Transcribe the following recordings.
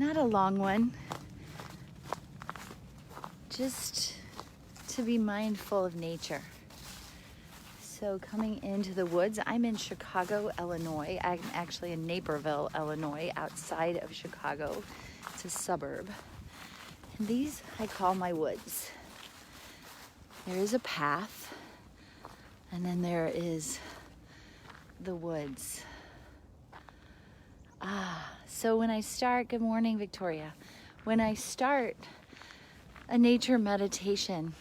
not a long one, just to be mindful of nature. So coming into the woods, I'm in Chicago, Illinois. I'm actually in Naperville, Illinois, outside of Chicago. It's a suburb. And these I call my woods. There is a path, and then there is the woods. So when I start, good morning, Victoria. When I start a nature meditation,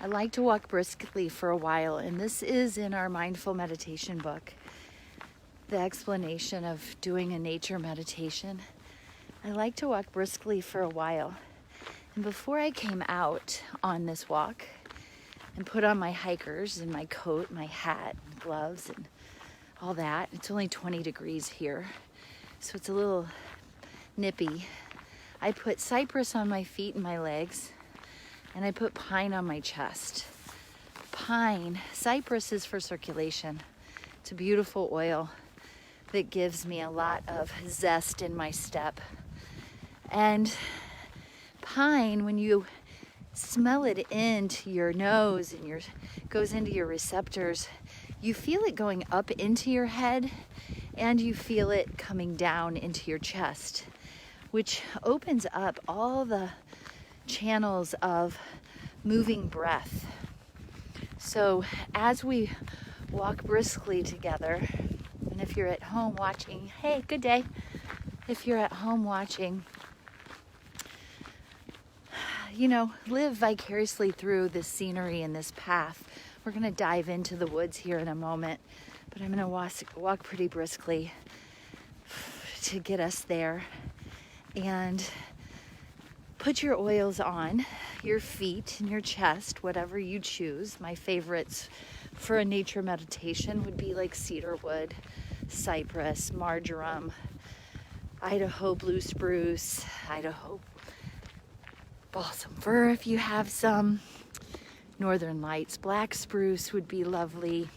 I like to walk briskly for a while, and this is in our mindful meditation book, the explanation of doing a nature meditation. I like to walk briskly for a while. And before I came out on this walk and put on my hikers and my coat, my hat, and gloves, and all that, it's only 20 degrees here, so it's a little nippy. I put cypress on my feet and my legs, and I put pine on my chest. Cypress is for circulation. It's a beautiful oil that gives me a lot of zest in my step. And pine, when you smell it into your nose and goes into your receptors, you feel it going up into your head, and you feel it coming down into your chest, which opens up all the channels of moving breath. So as we walk briskly together, and if you're at home watching, hey, good day. If you're at home watching, live vicariously through this scenery and this path. We're going to dive into the woods here in a moment, but I'm going to walk pretty briskly to get us there. And put your oils on your feet and your chest, whatever you choose. My favorites for a nature meditation would be like cedarwood, cypress, marjoram, Idaho blue spruce, Idaho balsam fir if you have some, northern lights, black spruce would be lovely.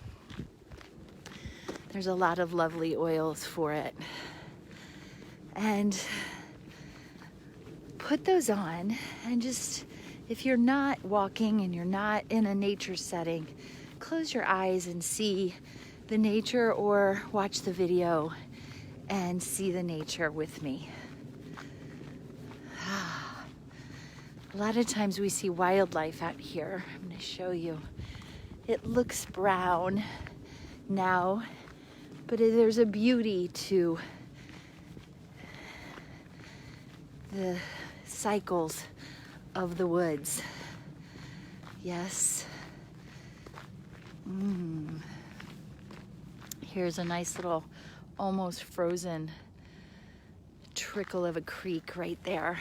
There's a lot of lovely oils for it. And put those on, and just, if you're not walking and you're not in a nature setting, close your eyes and see the nature, or watch the video and see the nature with me. A lot of times we see wildlife out here. I'm going to show you. It looks brown now, but there's a beauty to the cycles of the woods. Yes. Here's a nice little almost frozen trickle of a creek right there.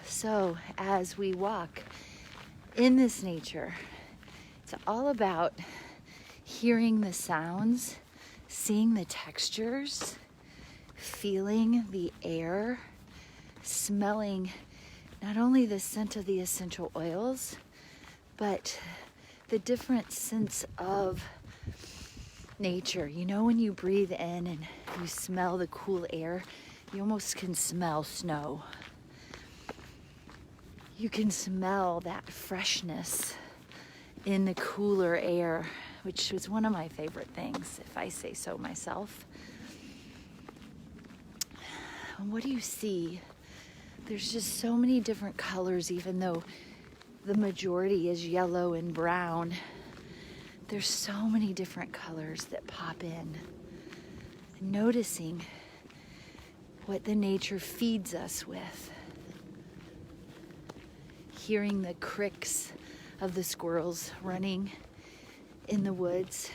So as we walk in this nature, it's all about hearing the sounds, seeing the textures, feeling the air, smelling not only the scent of the essential oils, but the different scents of nature. When you breathe in and you smell the cool air, you almost can smell snow. You can smell that freshness in the cooler air, which is one of my favorite things, if I say so myself. And what do you see? There's just so many different colors, even though the majority is yellow and brown. There's so many different colors that pop in. And noticing what the nature feeds us with. Hearing the cricks of the squirrels running in the woods.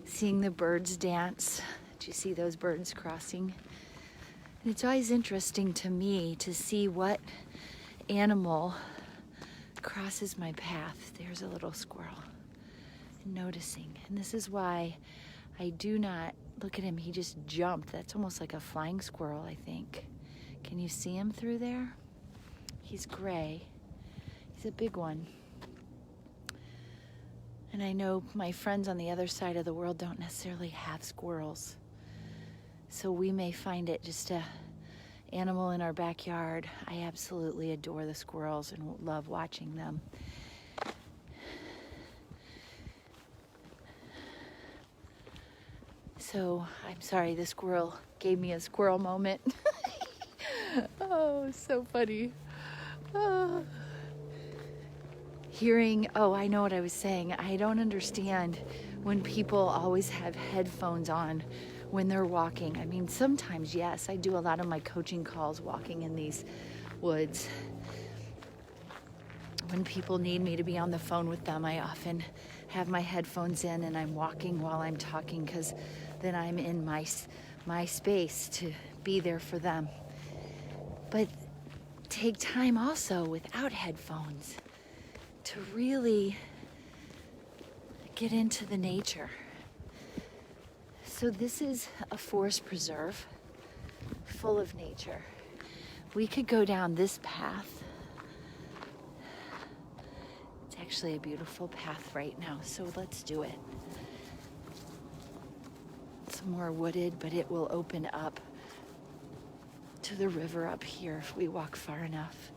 Seeing the birds dance. Do you see those birds crossing? And it's always interesting to me to see what animal crosses my path. There's a little squirrel. And noticing. And this is why I do not, look at him, he just jumped. That's almost like a flying squirrel, I think. Can you see him through there? He's gray. He's a big one. And I know my friends on the other side of the world don't necessarily have squirrels. So we may find it just a animal in our backyard. I absolutely adore the squirrels and love watching them. So I'm sorry, the squirrel gave me a squirrel moment. Oh, so funny. Oh. I know what I was saying. I don't understand when people always have headphones on when they're walking. I mean, sometimes, yes, I do a lot of my coaching calls walking in these woods. When people need me to be on the phone with them, I often have my headphones in and I'm walking while I'm talking, because then I'm in my space to be there for them. But take time also without headphones to really get into the nature. So this is a forest preserve full of nature. We could go down this path. It's actually a beautiful path right now, so let's do it. It's more wooded, but it will open up to the river up here if we walk far enough.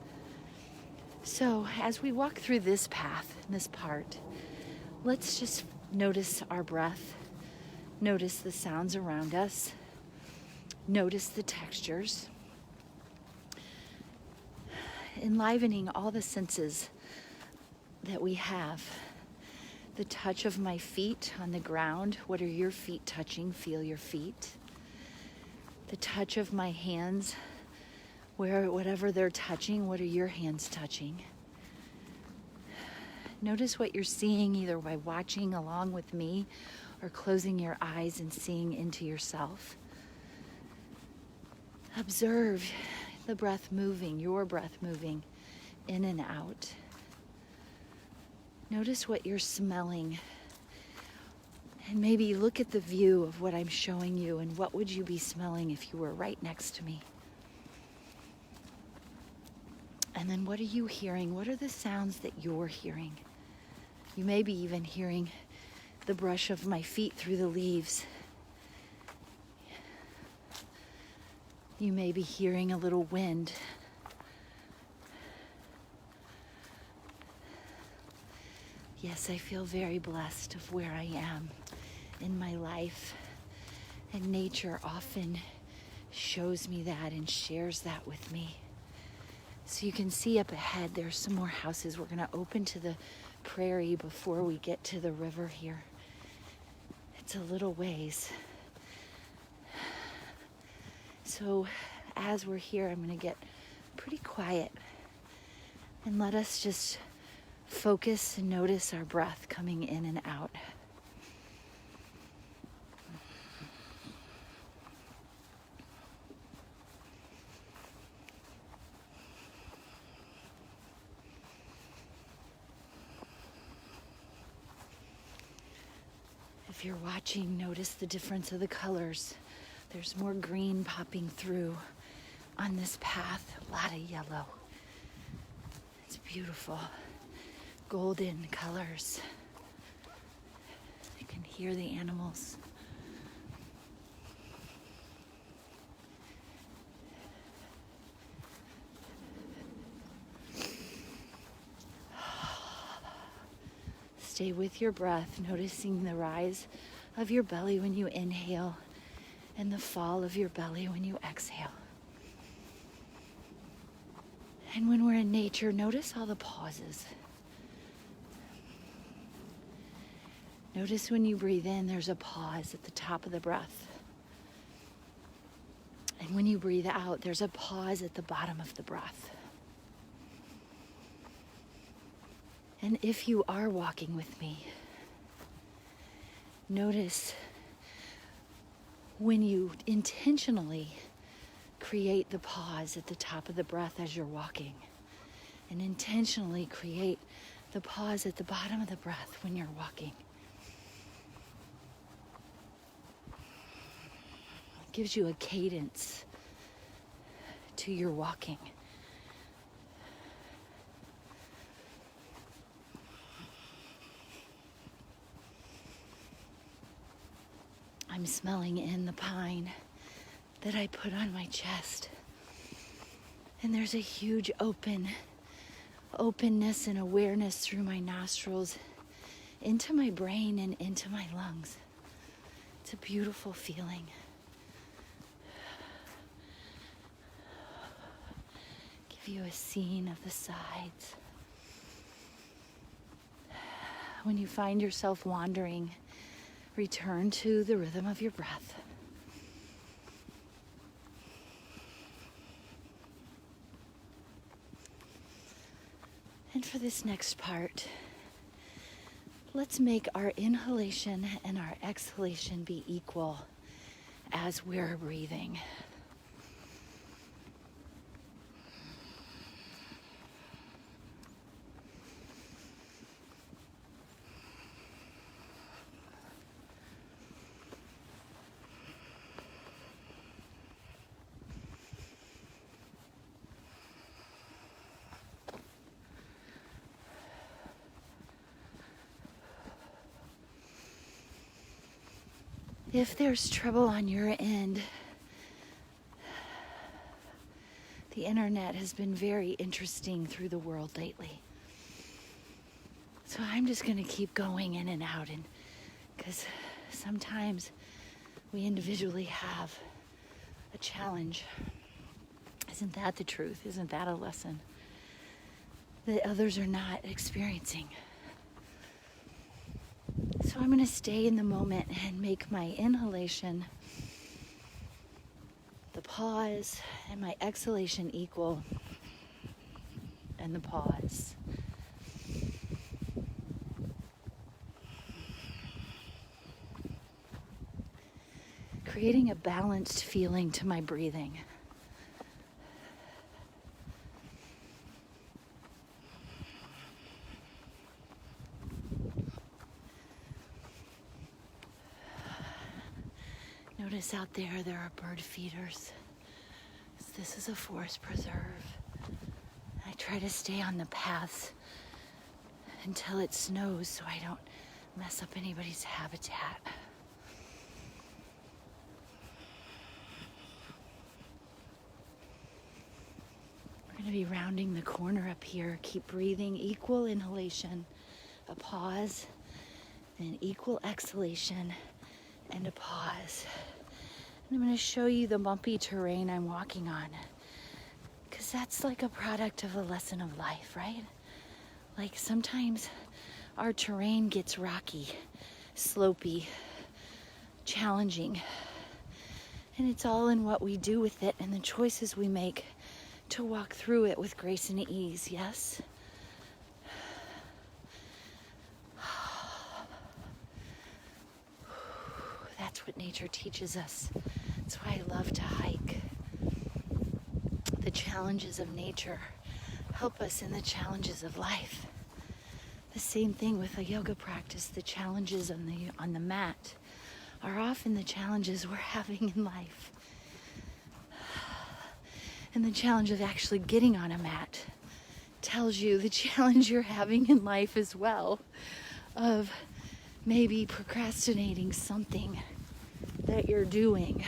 So as we walk through this path, this part, let's just notice our breath, notice the sounds around us, notice the textures, enlivening all the senses that we have. The touch of my feet on the ground. What are your feet touching? Feel your feet. The touch of my hands, whatever they're touching, what are your hands touching? Notice what you're seeing either by watching along with me or closing your eyes and seeing into yourself. Observe the breath moving, your breath moving in and out. Notice what you're smelling. And maybe look at the view of what I'm showing you, and what would you be smelling if you were right next to me? And then what are you hearing? What are the sounds that you're hearing? You may be even hearing the brush of my feet through the leaves. You may be hearing a little wind. Yes, I feel very blessed of where I am in my life. And nature often shows me that and shares that with me. So you can see up ahead, there's some more houses. We're going to open to the prairie before we get to the river here. It's a little ways. So as we're here, I'm going to get pretty quiet and let us just focus and notice our breath coming in and out. If you're watching, notice the difference of the colors. There's more green popping through on this path, a lot of yellow. It's beautiful. Golden colors. You can hear the animals. Stay with your breath, noticing the rise of your belly when you inhale and the fall of your belly when you exhale. And when we're in nature, notice all the pauses. Notice when you breathe in, there's a pause at the top of the breath. And when you breathe out, there's a pause at the bottom of the breath. And if you are walking with me, notice when you intentionally create the pause at the top of the breath as you're walking, and intentionally create the pause at the bottom of the breath when you're walking. It gives you a cadence to your walking. I'm smelling in the pine that I put on my chest. And there's a huge openness and awareness through my nostrils into my brain and into my lungs. It's a beautiful feeling. Give you a scene of the sides. When you find yourself wandering, return to the rhythm of your breath. And for this next part, let's make our inhalation and our exhalation be equal as we're breathing. If there's trouble on your end, the internet has been very interesting through the world lately. So I'm just going to keep going in and out, and because sometimes we individually have a challenge. Isn't that the truth? Isn't that a lesson that others are not experiencing? So I'm going to stay in the moment and make my inhalation the pause and my exhalation equal and the pause. Creating a balanced feeling to my breathing. Notice out there are bird feeders. This is a forest preserve. I try to stay on the paths until it snows so I don't mess up anybody's habitat. We're going to be rounding the corner up here. Keep breathing, equal inhalation, a pause, and an equal exhalation, and a pause. And I'm going to show you the bumpy terrain I'm walking on, because that's like a product of a lesson of life, right? Like sometimes our terrain gets rocky, slopey, challenging, and it's all in what we do with it and the choices we make to walk through it with grace and ease, yes? That's what nature teaches us. That's why I love to hike. The challenges of nature help us in the challenges of life. The same thing with a yoga practice. The challenges on the mat are often the challenges we're having in life. And the challenge of actually getting on a mat tells you the challenge you're having in life as well, of maybe procrastinating something that you're doing.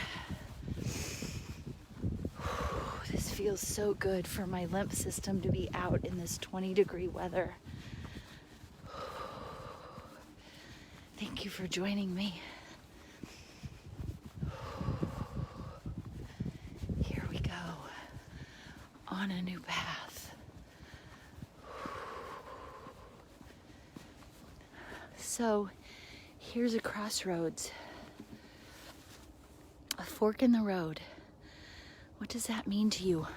This feels so good for my lymph system to be out in this 20-degree weather. Thank you for joining me. Here we go, on a new path. So, here's a crossroads. A fork in the road. What does that mean to you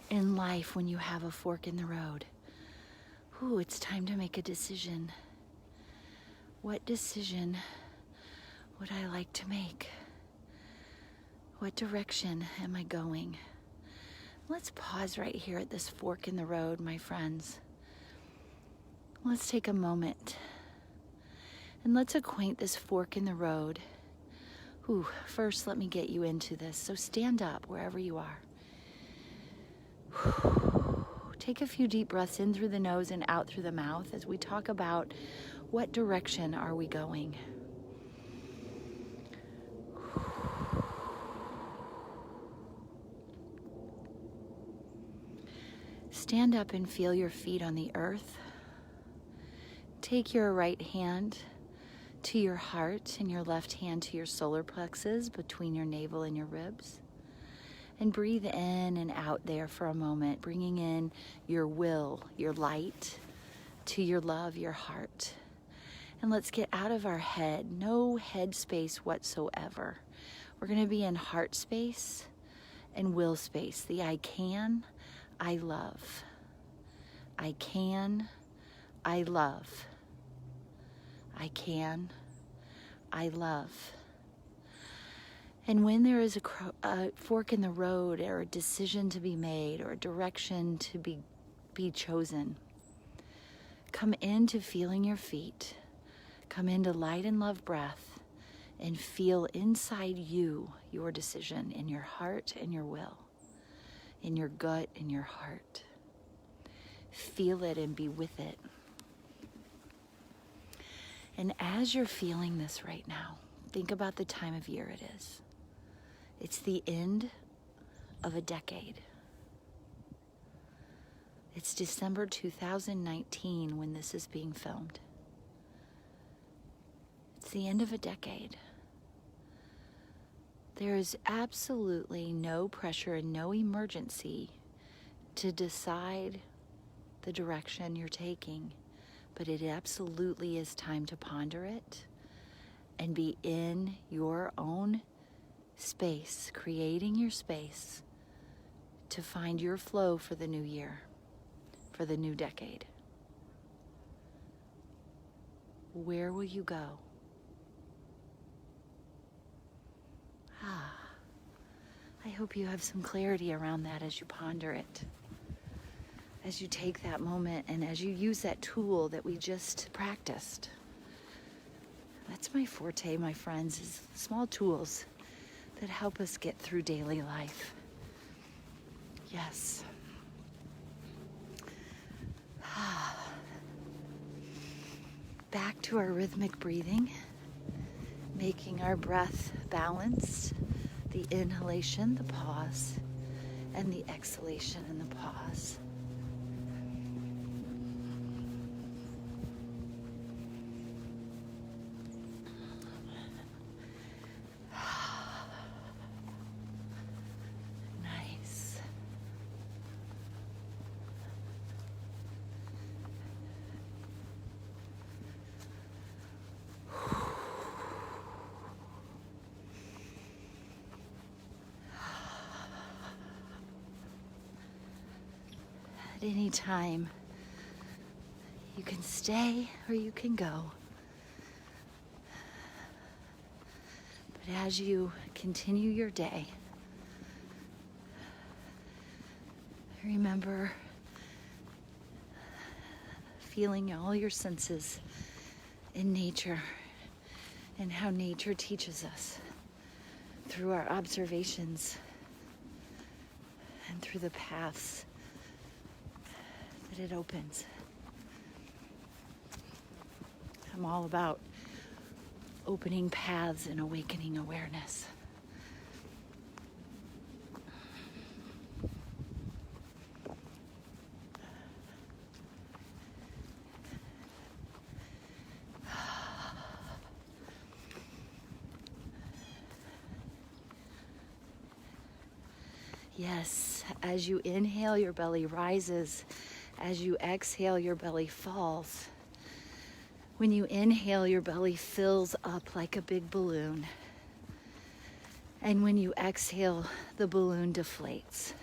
in life when you have a fork in the road? Ooh, it's time to make a decision. What decision would I like to make? What direction am I going? Let's pause right here at this fork in the road, my friends. Let's take a moment and let's acquaint this fork in the road. Ooh, first let me get you into this. So stand up wherever you are. Take a few deep breaths in through the nose and out through the mouth as we talk about what direction are we going. Stand up and feel your feet on the earth. Take your right hand to your heart and your left hand to your solar plexus between your navel and your ribs. And breathe in and out there for a moment, bringing in your will, your light, to your love, your heart. And let's get out of our head, no head space whatsoever. We're going to be in heart space and will space. The I can, I love. I can, I love. I can, I love. And when there is a fork in the road, or a decision to be made, or a direction to be chosen, come into feeling your feet. Come into light and love breath and feel inside you your decision in your heart and your will, in your gut and your heart. Feel it and be with it. And as you're feeling this right now, think about the time of year it is. It's the end of a decade. It's December 2019 when this is being filmed. It's the end of a decade. There is absolutely no pressure and no emergency to decide the direction you're taking, but it absolutely is time to ponder it and be in your own space, creating your space to find your flow for the new year, for the new decade. Where will you go? I hope you have some clarity around that as you ponder it, as you take that moment and as you use that tool that we just practiced. That's my forte, my friends, is small tools that help us get through daily life. Yes. Back to our rhythmic breathing, making our breath balanced. The inhalation, the pause, and the exhalation and the pause. Nice. At any time, you can stay or you can go. But as you continue your day, remember feeling all your senses in nature and how nature teaches us through our observations and through the paths that it opens. I'm all about opening paths and awakening awareness. Yes, as you inhale, your belly rises. As you exhale, your belly falls. When you inhale, your belly fills up like a big balloon. And when you exhale, the balloon deflates.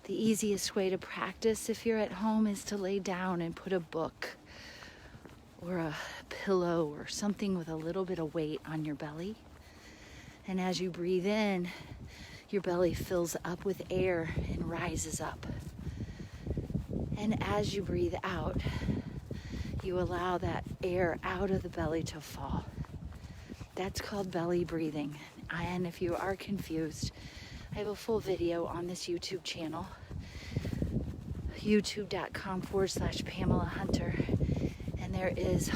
The easiest way to practice if you're at home is to lay down and put a book or a pillow or something with a little bit of weight on your belly. And as you breathe in, your belly fills up with air and rises up. And as you breathe out, you allow that air out of the belly to fall. That's called belly breathing. And if you are confused, I have a full video on this YouTube channel, youtube.com/Pamela Hunter. And there's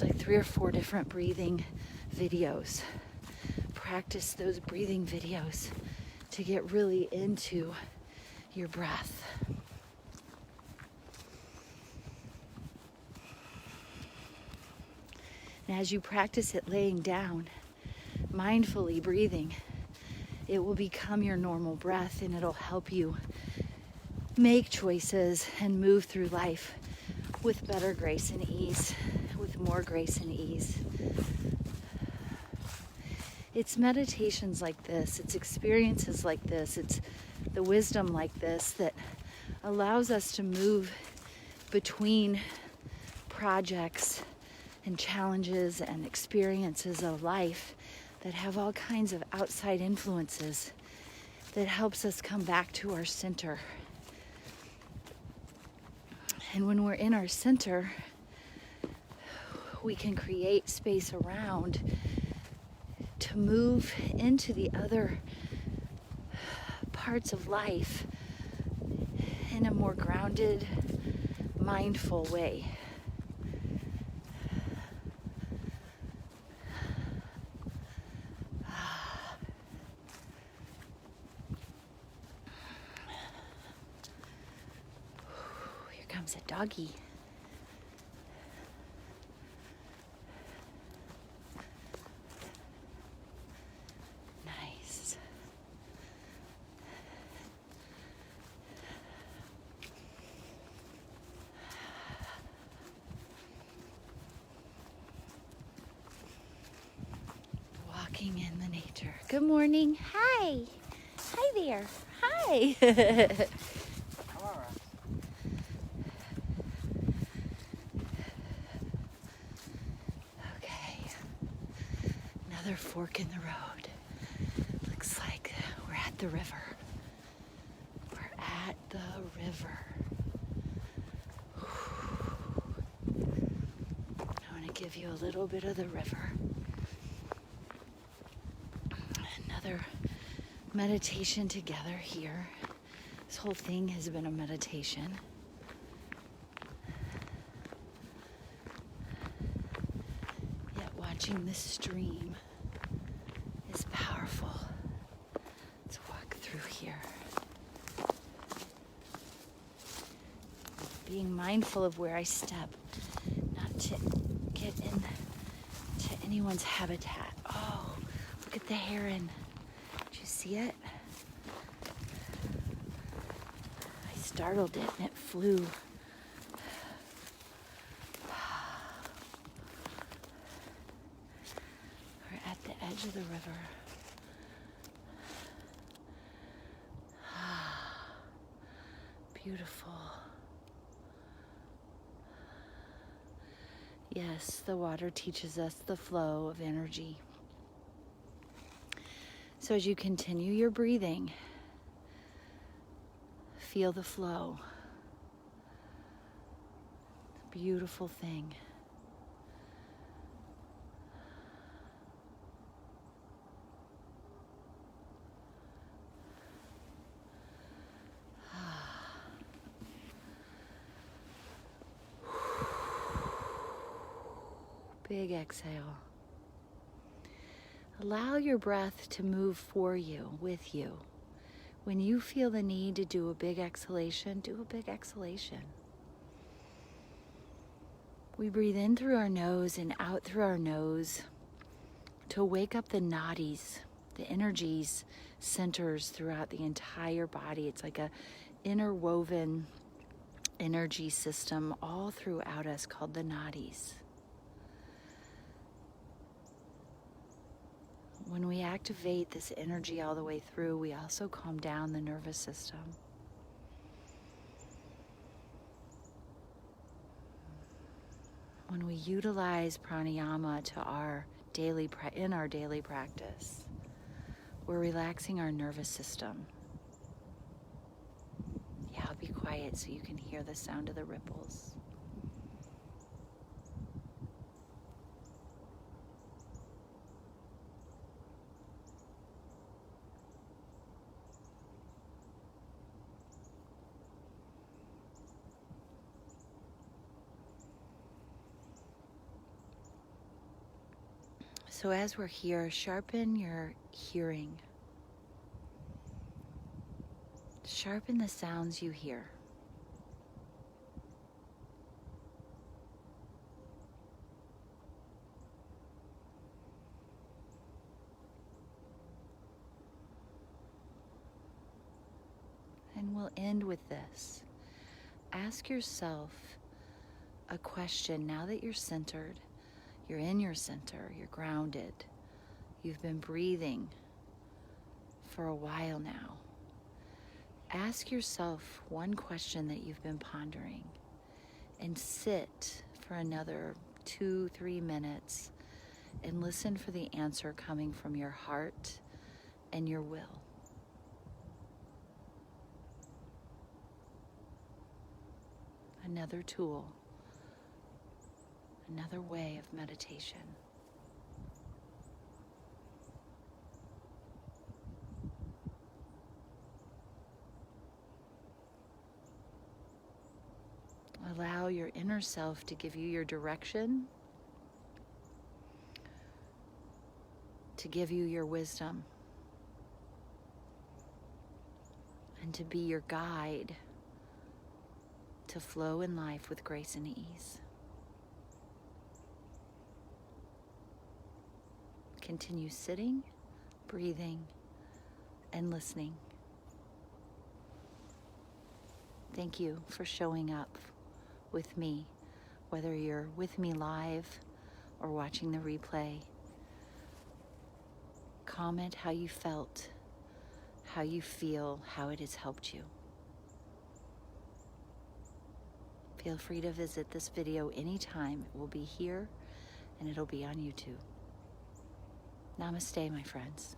like 3 or 4 different breathing videos. Practice those breathing videos to get really into your breath. And as you practice it laying down, mindfully breathing, it will become your normal breath, and it'll help you make choices and move through life with better grace and ease, with more grace and ease. It's meditations like this, it's experiences like this, it's the wisdom like this that allows us to move between projects and challenges and experiences of life that have all kinds of outside influences that helps us come back to our center. And when we're in our center, we can create space around to move into the other parts of life in a more grounded, mindful way. Here comes a doggy. Nice. Walking in the nature. Good morning. Hi. Hi there. Hi. Okay. Another fork in the road. Looks like we're at the river. We're at the river. I want to give you a little bit of the river. Another meditation together here. This whole thing has been a meditation. Yet watching this stream is powerful. Let's walk through here. Being mindful of where I step, not to get into anyone's habitat. Oh, look at the heron. Did you see it? I startled it and it flew. We're at the edge of the river. Beautiful. Yes, the water teaches us the flow of energy. So as you continue your breathing, feel the flow. It's a beautiful thing. Big exhale. Allow your breath to move for you, with you. When you feel the need to do a big exhalation, do a big exhalation. We breathe in through our nose and out through our nose to wake up the nadis, the energies, centers throughout the entire body. It's like a interwoven energy system all throughout us called the nadis. When we activate this energy all the way through, we also calm down the nervous system. When we utilize pranayama to in our daily practice, we're relaxing our nervous system. Yeah, I'll be quiet so you can hear the sound of the ripples. So as we're here, sharpen your hearing. Sharpen the sounds you hear. And we'll end with this. Ask yourself a question now that you're centered. You're in your center, you're grounded. You've been breathing for a while now. Ask yourself one question that you've been pondering and sit for another 2-3 minutes and listen for the answer coming from your heart and your will. Another tool, another way of meditation. Allow your inner self to give you your direction, to give you your wisdom, and to be your guide to flow in life with grace and ease. Continue sitting, breathing, and listening. Thank you for showing up with me, whether you're with me live or watching the replay. Comment how you felt, how you feel, how it has helped you. Feel free to visit this video anytime. It will be here and it'll be on YouTube. Namaste, my friends.